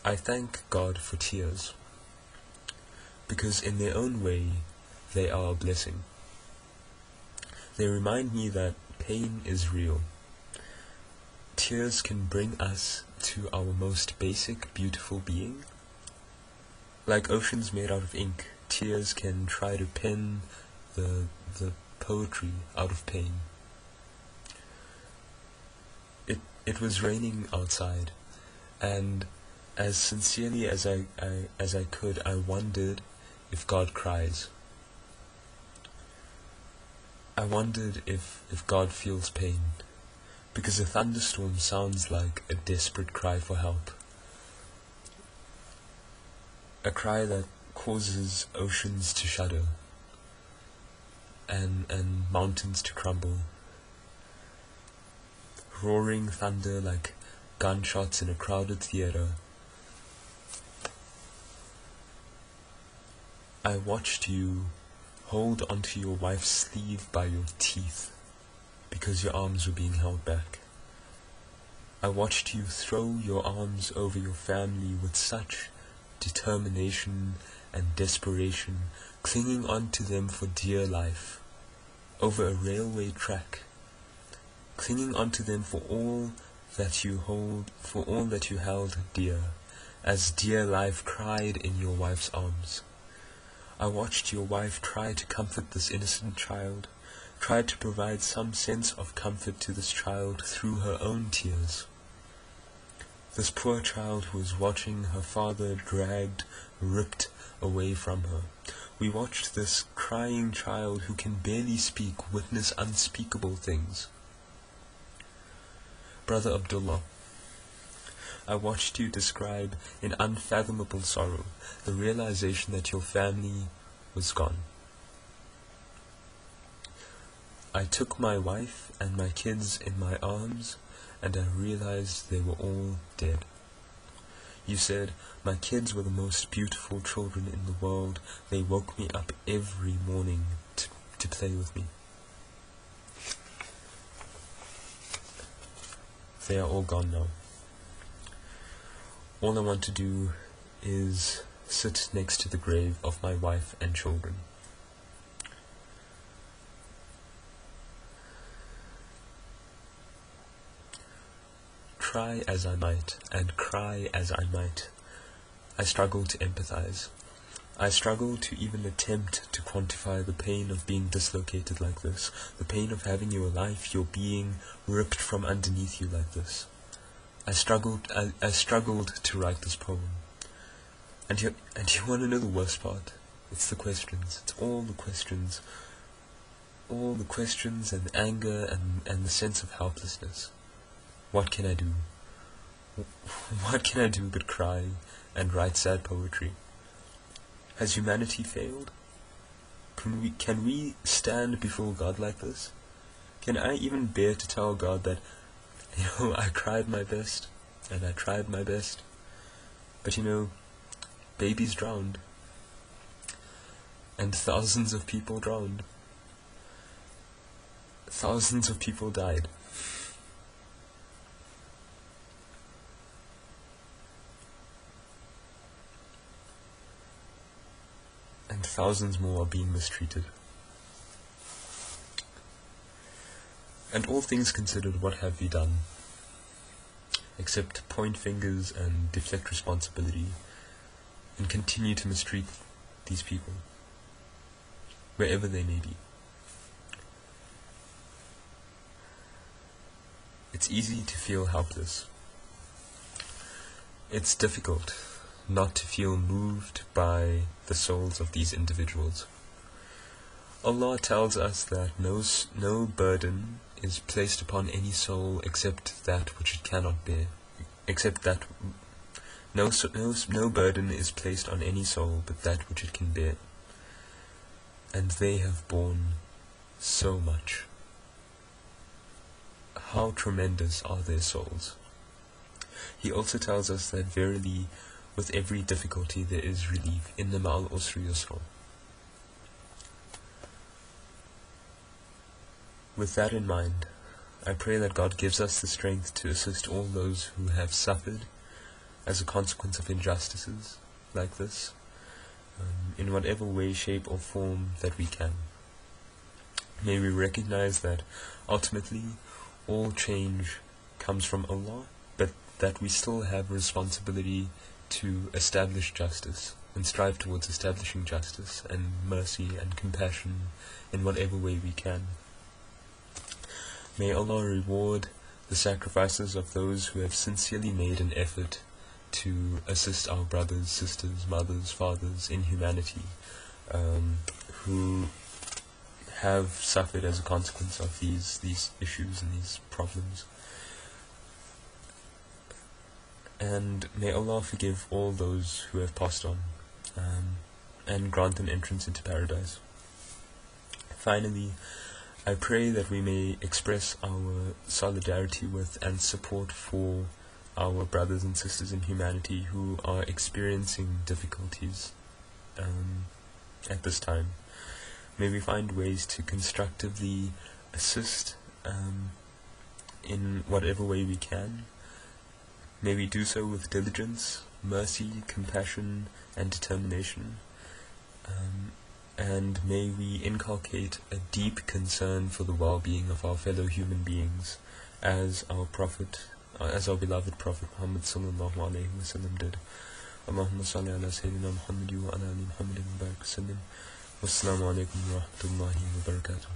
I thank God for tears, because in their own way they are a blessing. They remind me that pain is real. Tears can bring us to our most basic, beautiful being. Like oceans made out of ink, tears can try to pen the poetry out of pain. It was raining outside, and as sincerely as I could, I wondered if God cries. I wondered if God feels pain, because a thunderstorm sounds like a desperate cry for help. A cry that causes oceans to shudder and mountains to crumble. Roaring thunder like gunshots in a crowded theater. I watched you hold onto your wife's sleeve by your teeth because your arms were being held back. I watched you throw your arms over your family with such determination and desperation, clinging onto them for dear life, over a railway track, clinging onto them for all that you held dear, as dear life cried in your wife's arms. I watched your wife try to comfort this innocent child, tried to provide some sense of comfort to this child through her own tears. This poor child who was watching her father dragged, ripped away from her. We watched this crying child who can barely speak witness unspeakable things. Brother Abdullah, I watched you describe in unfathomable sorrow the realization that your family was gone. I took my wife and my kids in my arms, and I realized they were all dead. You said, my kids were the most beautiful children in the world. They woke me up every morning to play with me. They are all gone now. All I want to do is sit next to the grave of my wife and children. Try as I might, and cry as I might, I struggle to empathize. I struggle to even attempt to quantify the pain of being dislocated like this, the pain of having your life, your being, ripped from underneath you like this. I struggled to write this poem. And you want to know the worst part? It's the questions. It's all the questions. All the questions and anger and the sense of helplessness. What can I do? What can I do but cry and write sad poetry? Has humanity failed? Can we stand before God like this? Can I even bear to tell God that, I cried my best, and I tried my best, but babies drowned, and thousands of people drowned. Thousands of people died. And thousands more are being mistreated. And all things considered, what have we done? Except point fingers and deflect responsibility, and continue to mistreat these people, wherever they may be. It's easy to feel helpless. It's difficult not to feel moved by the souls of these individuals. Allah tells us that no burden is placed upon any soul except that which it cannot bear. No burden is placed on any soul but that which it can bear. And they have borne so much. How tremendous are their souls. He also tells us that verily, with every difficulty there is relief. Inna ma'al usri yusra. With that in mind, I pray that God gives us the strength to assist all those who have suffered, as a consequence of injustices like this, in whatever way, shape or form that we can. May we recognize that ultimately all change comes from Allah, but that we still have a responsibility to establish justice and strive towards establishing justice and mercy and compassion in whatever way we can. May Allah reward the sacrifices of those who have sincerely made an effort to assist our brothers, sisters, mothers, fathers in humanity, who have suffered as a consequence of these issues and these problems. And may Allah forgive all those who have passed on, and grant them entrance into paradise. Finally, I pray that we may express our solidarity with and support for our brothers and sisters in humanity who are experiencing difficulties at this time. May we find ways to constructively assist in whatever way we can. May we do so with diligence, mercy, compassion, and determination. And may we inculcate a deep concern for the well-being of our fellow human beings, as our beloved Prophet Muhammad sallallahu alaihi wasallam did. Allahumma salli ala Sayyidina Muhammad wa ala ali Muhammad wa barik wa sallim. Wassalamu alaikum wa rahmatullahi wa barakatuh.